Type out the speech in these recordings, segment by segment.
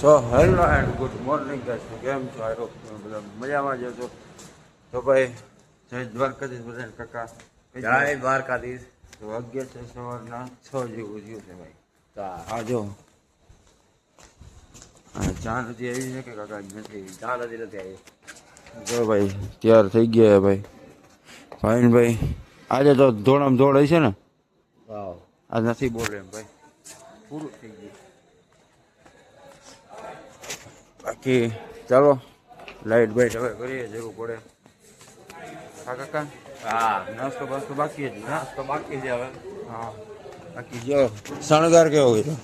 So hello and good morning guys, કેમ છો? I hope તમે બધા મજામાં જ છો. તો ભાઈ જય દ્વારકાધીશ બધાને કાકા. જય દ્વારકાધીશ. તો વાગ્યા છે સવારના 6 જેવું થયું છે ભાઈ. હા જો ચા નથી આવી છે કે કાકા? નથી, ચા નથી આવી. જો ભાઈ તૈયાર થઈ ગયા ભાઈ. ભાઈ ને ભાઈ આજે તો દોડામ દોડ છે ને, વાવ, આજ નથી બોલે એમ ભાઈ, પૂરું થઈ ગયું. બાકી ચાલો લાઈટ બાઈટ હવે કરીએ, જરૂર પડે. હા કાકા, હા, નાસ્તો બાસ્તો બાકી જ નાસ્તો બાકી છે હવે. હા, બાકી જો શણગાર કેવો કર્યો?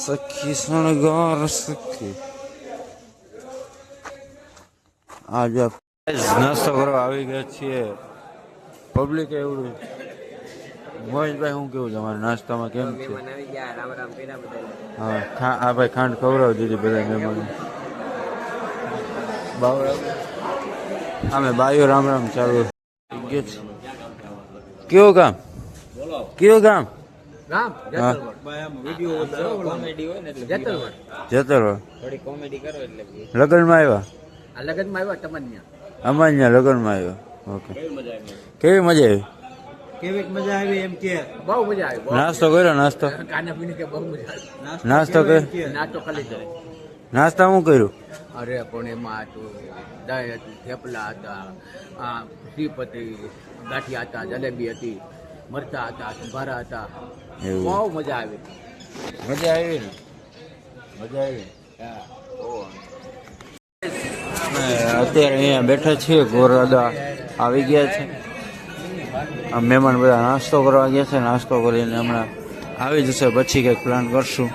સખી શણગાર સખી. આજે નાસ્તો કરવા આવી ગયા છીએ. પબ્લિક એવું. મોહિતભાઈ શું કેવું તમારે નાસ્તામાં કેમ છે? હા, આ ભાઈ ખાંડ ખવડાવી દીધી બધા મહેમાનો. અમે બાયો રામ રામ ચાલુ. કયું ગામ? કયું ગામ? લગ્નમાં આવ્યા? અમારે ત્યાં લગ્નમાં આવ્યા. ઓકે, કેવી મજા આવી? કેવી મજા આવી એમ કે? બહુ મજા આવી. નાસ્તો કર્યો? નાસ્તો નાસ્તો કર્યો? નાસ્તો ખાલી દો. નાસ્તા શું કર્યું? અરે પણ એમાં હતું દહીં હતું, થેપલા હતા, સીપ હતી, ગાંઠિયા હતા, જલેબી હતી, મરચા હતા, સંભારા હતા. એવું? બહુ મજા આવી. મજા આવી ને? મજા આવી. અત્યારે અહીંયા બેઠા છીએ. ગોરાદા આવી ગયા છે. આ મહેમાન બધા નાસ્તો કરવા ગયા છે. નાસ્તો કરીને હમણાં આવી જશે. પછી કંઈક પ્લાન કરશું.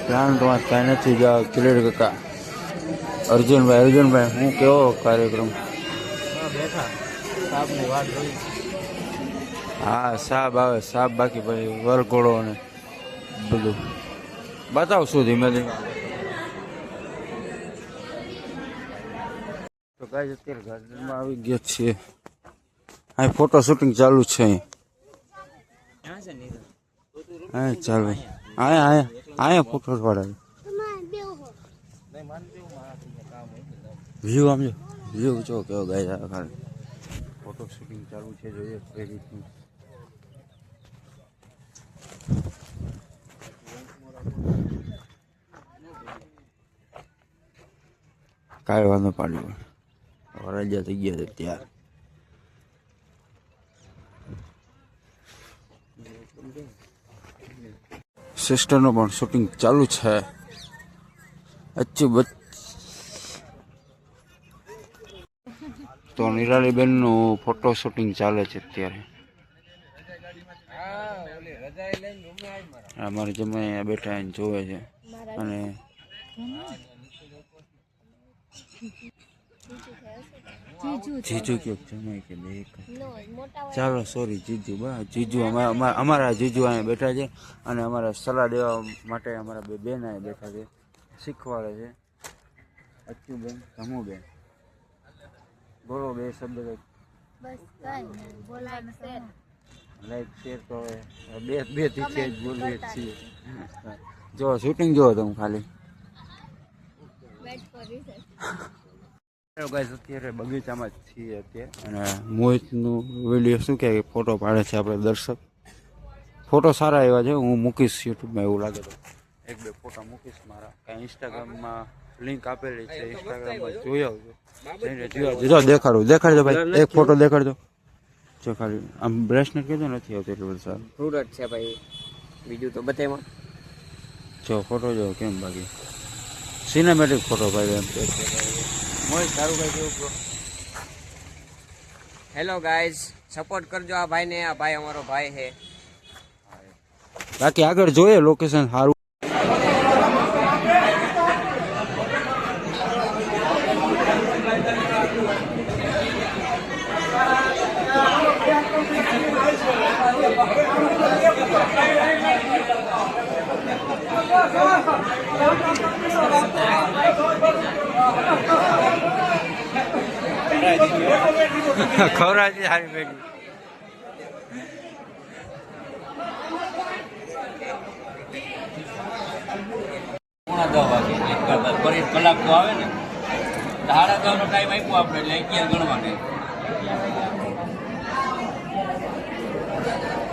પ્લાન તો કાંઈ નથી. જાઓ કિલેડ કાકા. અર્જુનભાઈ, હું કેવો કાર્યક્રમ? હા, સાહેબ આવે. સાહેબ બાકી પછી વરઘોડો અને બધું બતાવશું ધીમે ધીમે. તો કાંઈ અત્યારે ગાર્ડનમાં આવી ગયા છીએ. અહીં ફોટો શૂટિંગ ચાલુ છે. હા ચાલ ભાઈ, અહીંયા ફોટો પાડાય. વ્યૂ આમ જો, વ્યૂ જો કેવો ગાય ખાલી. ફોટો શૂટિંગ ચાલુ છે, જોઈએ કઈ રીતનું. કાંઈ વાંધો પાડ્યું. રજા થઈ ગયા છે ત્યાં. સિસ્ટરનું પણ શૂટિંગ ચાલુ છે. તો નિરાલીબેનનું ફોટો શૂટિંગ ચાલે છે અત્યારે. અમારે જમાઈ બેઠા એને જોવે છે. અને જીજુ કે જમાઈ કે બે? ચાલો સોરી, જીજુ. જીજુ અમારા જીજુ અહીંયા બેઠા છે. અને અમારા સલાહ દેવા માટે અમારા બે બેન અહીંયા બેઠા છે, શીખવાડે છે. અચ્યુબેન, ધમુબેન, બોલો બે શબ્દ. લાઈક શેર તો બે થી છે જ બોલીએ છીએ. જો શૂટિંગ જો તમે ખાલી. અત્યારે બગીચામાં જ છીએ અત્યારે. અને મોહિતનું વિડીયો શું કે ફોટો પાડે છે આપણે દર્શક. ફોટો સારા એવા છે. હું મૂકીશ યુટ્યુબમાં, એવું લાગે તો એક બે ફોટા મૂકીશ મારા. કાંઈ ઇન્સ્ટાગ્રામમાં લિંક આપેલી છે, ઇન્સ્ટાગ્રામમાં જોઈ આવજો. જો દેખાડજો ભાઈ, એક ફોટો દેખાડજો. જો ખાલી આમ બ્રેસનેટ કીધું નથી આવતું એટલું બધું સારું. ફ્રૂટ છે ભાઈ, બીજું તો બધામાં. જો ફોટો જો કેમ બાકી સિનેમેટિક ફોટો ભાઈ એમ. મોહિત સારું ભાઈ કેવું? હેલો ગાઈઝ, સપોર્ટ કરજો આ ભાઈને. આ ભાઈ અમારો ભાઈ છે. બાકી આગળ જોઈએ લોકેશન સારું. ખવરાજી સારી બેટી. કલાક તો આવે ને 10:30 નો ટાઈમ આપ્યો આપણે એટલે 11 ગણવાને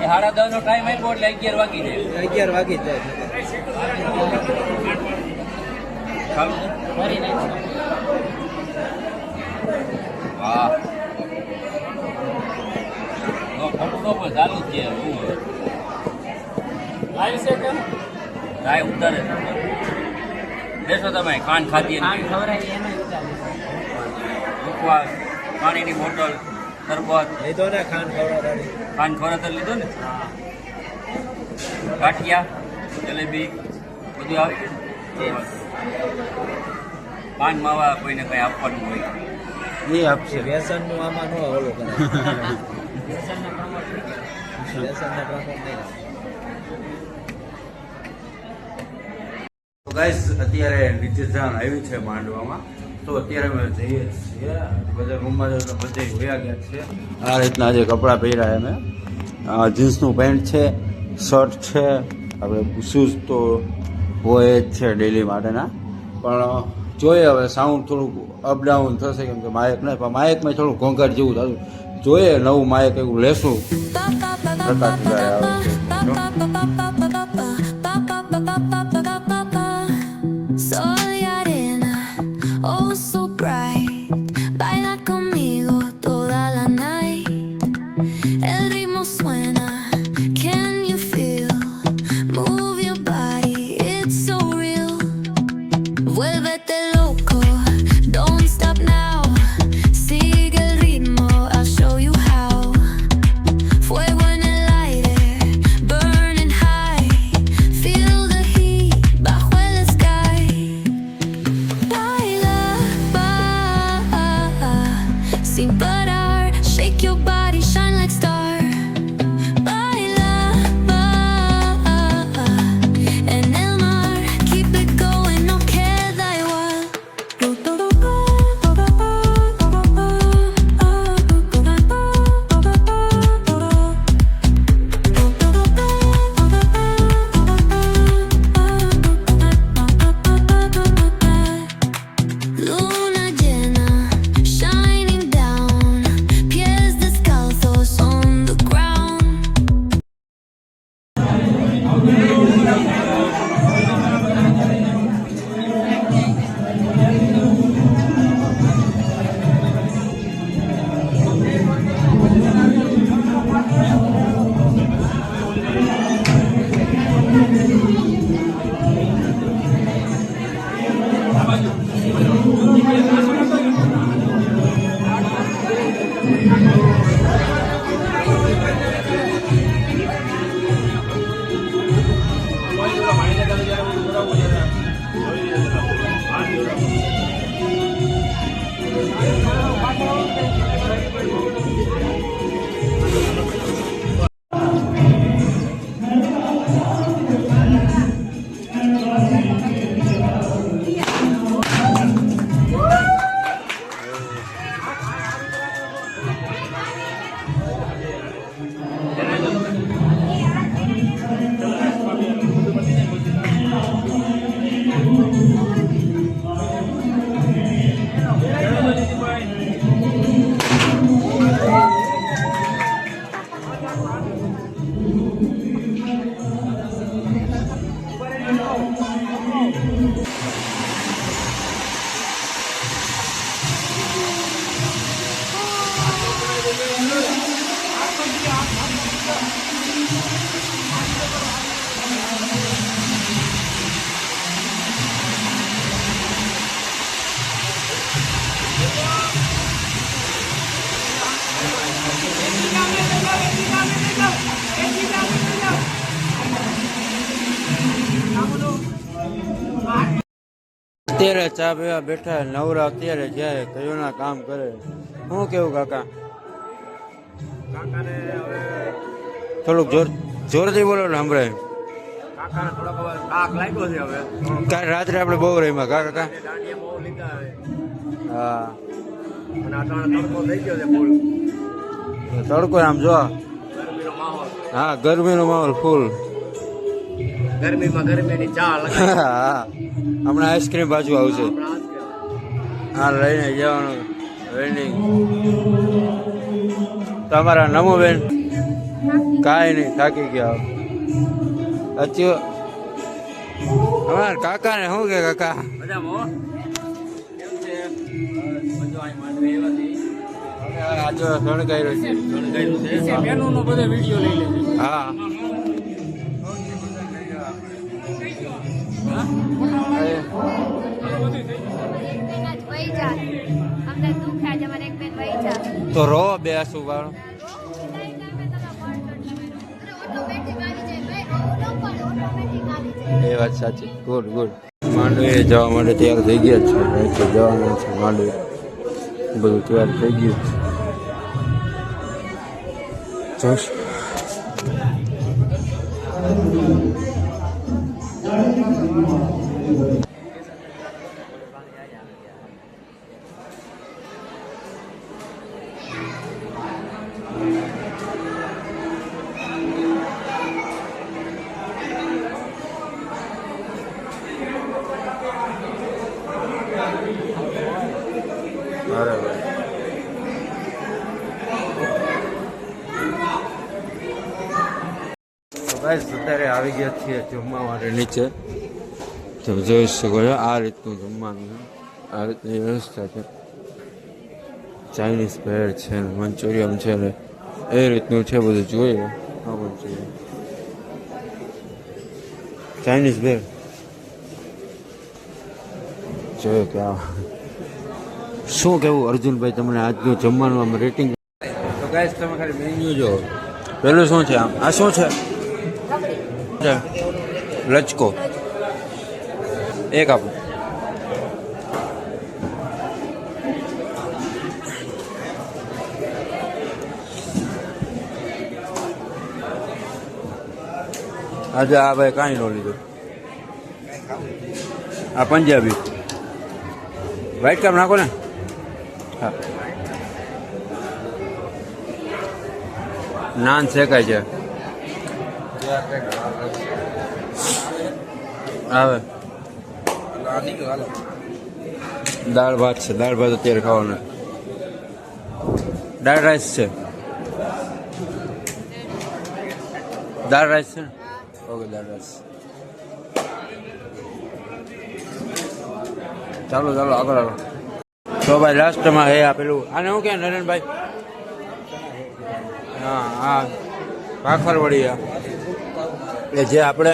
એ 10:30 નો ટાઈમ આપ્યો એટલે 11 વાગી જાય 11 વાગી જ જાય ચાલુ વાહ ફોટો પણ ચાલુ જ છે લાઈવ છે કેમ લાઈવ ઉતારે બેસો તમે ખાન ખાધી મુકવા પાણીની બોટલ શરબત લીધો ને ખાન ખવડાવતા લીધો ને ગાંઠિયા જલેબી બધું આવે પાન માવા કોઈને કઈ આપવાનું હોય એ આપશે વ્યસન નું આમાં ન ઓલું કરે વ્યસનને પ્રમોટ નહીં ગાઈસ અત્યારે નીચે જાણ આવી છે માંડવામાં તો અત્યારે અમે જઈએ છીએ બધા રૂમમાં બધે વયા ગયા છે આ રીતના જે કપડાં પહેર્યા અમે જીન્સનું પેન્ટ છે શર્ટ છે આપણે શૂઝ તો હોય જ છે ડેલી માટેના પણ જોઈએ હવે સાઉન્ડ થોડુંક અપડાઉન થશે કેમ કે માયક નહીં પણ માયકમાં થોડું ઘોંઘાટ જેવું થતું જોઈએ નવું માયક એવું લેશું પ્રકાશ આવે છે Soy arena, oh so bright. Baila conmigo toda la night. El ritmo suena, can you feel? Move your body, it's so real. Vuélvete loco, don't stop now. Sigue el ritmo, I'll show you how. Fuego en el aire, burning high. Feel the heat bajo el sky. Baila, sin parar, shake your body, shine like star. Baila, en el mar, keep it going, no queda igual. Luna llena, shining down, pies descalzos on the ground. અત્યારે ચા પીવા બેઠા નવરા અત્યારે જાય કયોના કામ કરે શું કેવું કાકા કાકાને હવે થોડુંક જોરથી બોલો ને સંભળાય કાકાને થોડોક હવે કાક લાગ્યો છે હવે કાલ રાત્રે આપણે બહુ રહીમાં કાકા દાંડિયા બહુ લીધા હવે હા અને અટાણે તડકો થઈ ગયો છે ફૂલ તડકો આમ જો ગરમીનો માહોલ હા ગરમીનો માહોલ ફૂલ ગરમીમાં ગરમીની ચા લગાવી હા હમણાં આઈસ્ક્રીમ બાજુ આવશે હા લઈને જવાનું વેલ્ડિંગ તમારા નમો બેન કાંઈ નહીં થાકી ગયા અચ્છો અમારા કાકાને શું કે કાકા મજામાં કેમ છે બધું અહીં માંડવી એવાથી આજે સળગાયું છે મેનુનો બધો વિડીયો લઈ લેજો હા તો રો બે શું વાળો એ વાત સાચી ગુડ ગુડ માંડવી જવા માટે તૈયાર થઈ ગયા છે જવાનું છે માંડવી બધું તૈયાર થઈ ગયું છે અરે ભાઈ બસ અત્યારે આવી ગયા છીએ જમવા માટે નીચે તમે જોઈ શકો છો આ રીતનું જમવાનું છે આ રીતની વ્યવસ્થા છે ચાઇનીઝ ભેળ છે ને મંચુરિયન છે ને એ રીતનું છે બધું જોઈએ ખબર છે ચાઇનીઝ ભેળ જોયો કે આ શું કેવું અર્જુનભાઈ તમને આજનું જમવાનું આમ રેટિંગ તો ગાઈસ તમે ખાલી મેન્યુ જો પેલું શું છે આમ આ શું છે લચકો એક આપો આજે આ ભાઈ કાંઈ ન લીધું આ પંજાબી વ્હાઈટ કાપ નાખો ને હા નાન શેકાય છે આવે દાળ ભાત છે દાળ ભાત અત્યારે ખાવાના દાળ રાઈસ છે દાળ રાઈસ છે ને ઓકે દાળ રાઈસ ચાલો ચાલો આગળ આગળ તો ભાઈ લાસ્ટમાં હે આપેલું આને શું કે નરેનભાઈ હા હા ભાખરવડી એ જે આપણે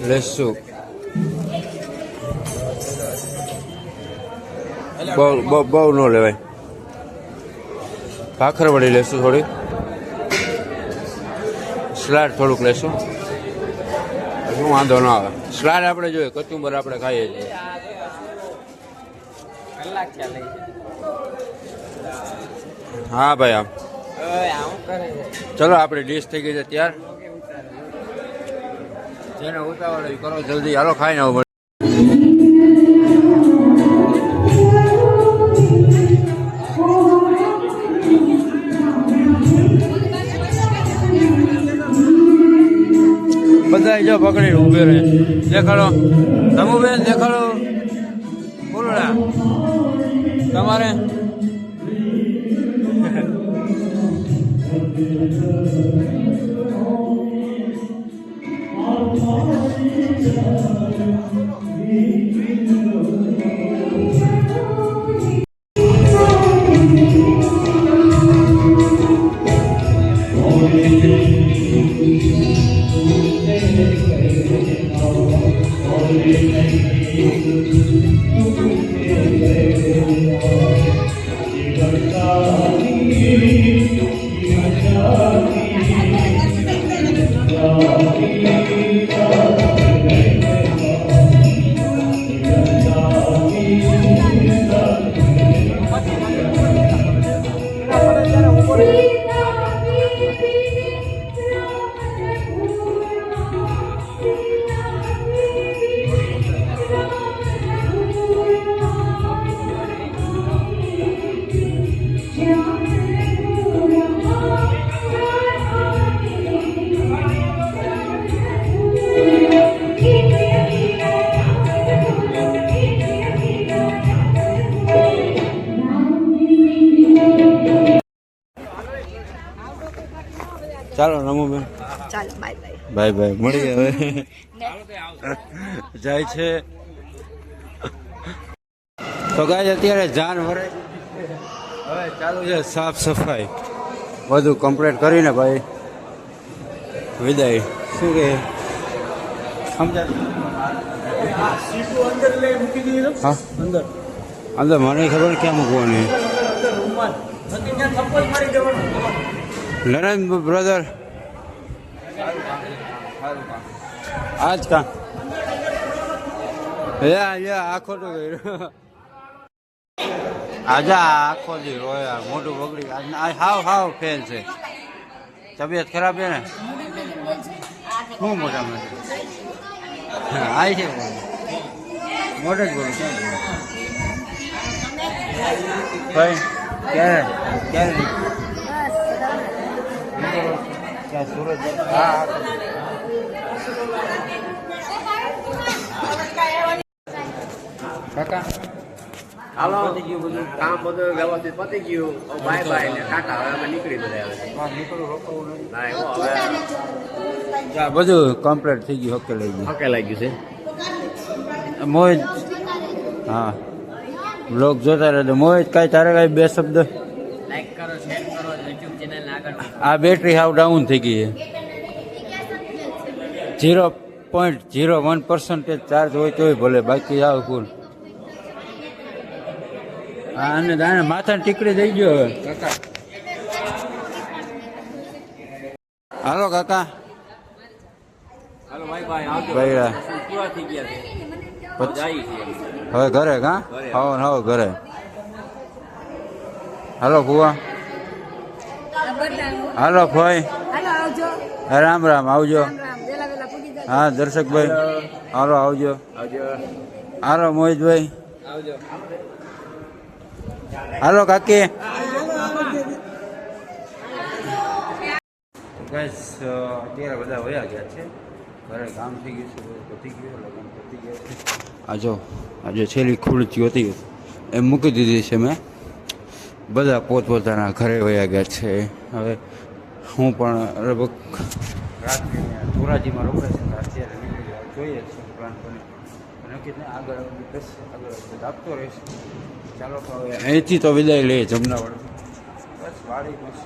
લેશું બહુ ન લેવાય ભાખરવડી લેશું થોડી સલાડ થોડુંક લેશું શું વાંધો ન આવે સલાડ આપણે જોઈએ કચુંબર આપણે ખાઈએ છીએ હા ભાઈ આમ ચલો આપણી ડીશ થઈ ગઈ છે ત્યાર જેને ઉતાવળ હોય કરો જલ્દી હાલો ખાઈ ને બધા જો પકડી ઉભે રહે દેખાડો તમુબેન દેખાડો બોલોડા તમારે ચાલો નમુબેન, ચાલો બાય બાય. બાય બાય, મળીએ હવે. જાય છે તો ગાય અત્યારે જાન વરે હવે ચાલુ છે સાફ સફાઈ બધું કમ્પ્લીટ કરીને ભાઈ વિદાય. શું કે સમજાય? હા અંદર મને ખબર ક્યાં મૂકવાની. નરેન્દ્ર બ્રધર આજ કા આખો તો આજે આખો દી રોયા મોઢું બગડી આજ હાવ ફેલ છે. તબિયત ખરાબ છે ને શું મોઢામાં આય છે મોઢે જ બોલું ભાઈ ક્યારે ક્યાં સુરત? હા કાકા હાલો કામ બધું વ્યવસ્થિત પતી ગયું. બાય બાય ને ટાટા. હવે અમે નીકળી બધા હવે બધું કમ્પ્લીટ થઈ ગયું. ઓકે લઈ ગયું. ઓકે લાગ્યું છે. મોહિત હા બ્લોગ જોતા રહેજો. મોહિત કાંઈ તારે કાંઈ બે શબ્દ? લાઈક કરો, શેર કરો, યુટ્યુબ ચેનલ આગળ. આ બેટરી હાવ ડાઉન થઈ ગઈ છે. 0.01% ચાર્જ હોય તોય ભલે, બાકી આવ ફૂલ. હા અને દાને માથાની ટીકડી થઈ ગયો હવે કાકા. હાલો કાકા. હાલો બાય બાય. આવજો. બાય. પૂરા થઈ ગયા છે. જાય છે હવે ઘરે કા હવે ઘરે. હાલો ફુવા. હાલો ભાઈ. રામ રામ આવજો. હા દર્શકભાઈ હાલો આવજો. હાલો મોહિતભાઈ આવજો. હાલો કાકી. અત્યારે બધા વયા ગયા છે ઘરે. કામ થઈ ગયું છે બધું પતી ગયું. લગ્ન પતી ગયા છે. આજે છેલ્લી ખુરચી હતી એમ મૂકી દીધી છે મેં. બધા પોતપોતાના ઘરે વયા ગયા છે. હવે હું પણ લગભગ રાત્રે ધોરાજીમાં રોકાય છે. અત્યારે નીકળી જોઈએ છે પ્લાન બને નક્કી ને આગળ આગળ આપતો રહેશે. ચાલો તો હવે અહીંથી તો વિદાય લઈએ જમનાવાડ. બસ વાડી મસ્ત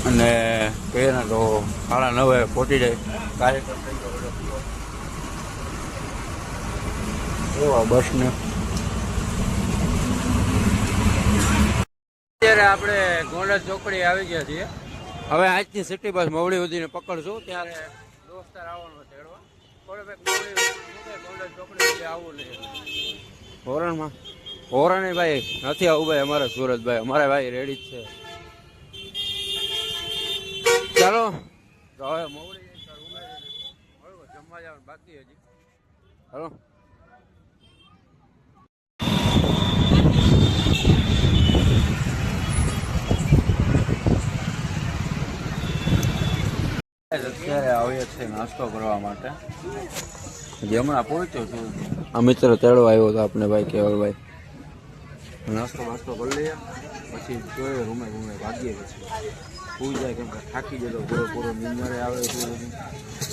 અને કહીએ ને તો 9:30 પહોંચી જાય કાર્યક્રમ થઈ ગયો એવા બસને. અત્યારે આપણે ગોંડલ ચોકડી આવી ગયા છીએ. હવે આજથી સિટી બસ મવડી સુધીને પકડશું. ત્યારે દોસ્તાર આવવાનો છે એડવા ગોંડલ ચોકડી સુધી આવવું નહીં. હોરણમાં હોરણે ભાઈ નથી આવું ભાઈ. અમારા સુરતભાઈ અમારા ભાઈ રેડી જ છે. ચાલો તો હવે મવડી જમવા જવાનું બાકી હજી. હાલો અત્યારે આવીએ છીએ નાસ્તો કરવા માટે. હજી હમણાં પહોંચ્યો છું. આ મિત્ર તેડવા આવ્યો હતો આપણે ભાઈ કેવલભાઈ. નાસ્તો બાસ્તો કરી લઈએ પછી જોઈએ રૂમે ભાગીએ. પછી સુઈ જાય કેમ કે થાકી જતો પૂરો નિંદરે આવે છે.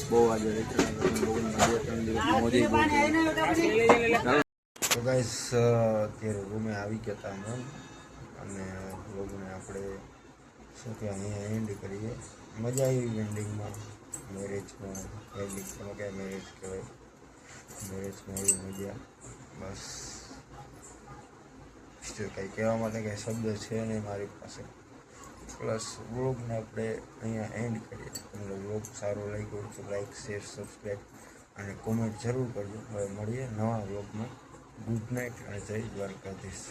બહુ આજે 2-3 દિવસ મોજી બહુ. તો ગાઈસ અત્યારે રૂમે આવી ગયા હતા અમે અને લોકોને આપણે શું કે અહીંયા એન્ડ કરીએ. મજા આવી એન્ડિંગમાં. મેરેજમાં મેરેજ કહેવાય. મેરેજમાં એવી મજા. બસ કંઈ કહેવા માટે કંઈ શબ્દ છે નહીં મારી પાસે. પ્લસ વ્લોગને આપણે અહીંયા એન્ડ કરીએ. તમને વ્લોગ સારો લાગ્યો હોય તો લાઈક શેર સબસ્ક્રાઈબ અને કોમેન્ટ જરૂર કરજો. હવે મળીએ નવા વ્લોગમાં. ગુડ નાઇટ અને જય દ્વારકાધીશ.